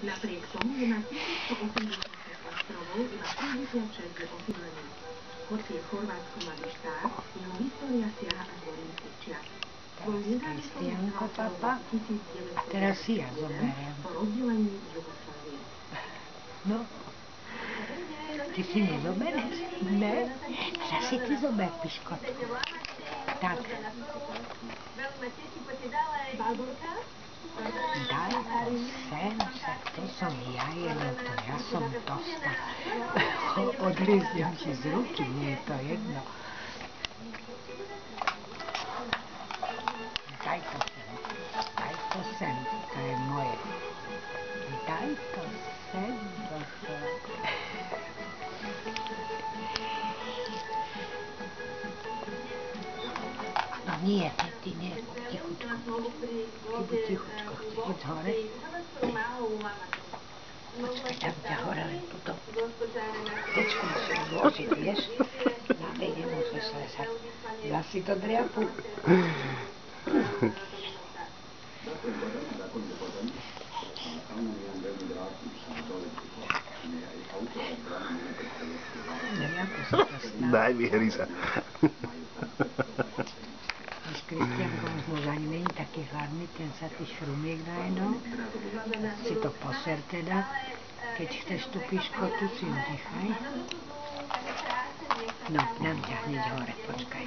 Napriek tomu je na 1180 ostrovov iba 66 je osídlených. Hoci je Chorvátsko mladý štát, jeho história siaha až do rímskych čias. Kristianko, papa, a teraz si ja zoberiem. Po rozdelení Jugoslávie. No, ty si nezobereš? Ne? Teraz si ty zober piškotku. Tak. Daj to sem, však to som ja jedno, to ja som tosta. Odhryznem si z ruky, nie je to jedno. Daj to sem, to je moje. Daj to sem, Bože. No nie, ty nie, tichučko. Ty buď tichučko, chceš ísť hore? Počkaj, tam ťa hore len tuto. Tečku musím zložiť, vieš? Na tej nemôžeš ležať. Vlasy to driapu. Daj, vyhri sa. Víš, Kristianko, možno ani není taký hladný, ten sa ty šrumiek najedol. Si to poser teda. Keď chceš tú piškotu, si ju nechaj. No, dám ťa hneď hore, počkaj.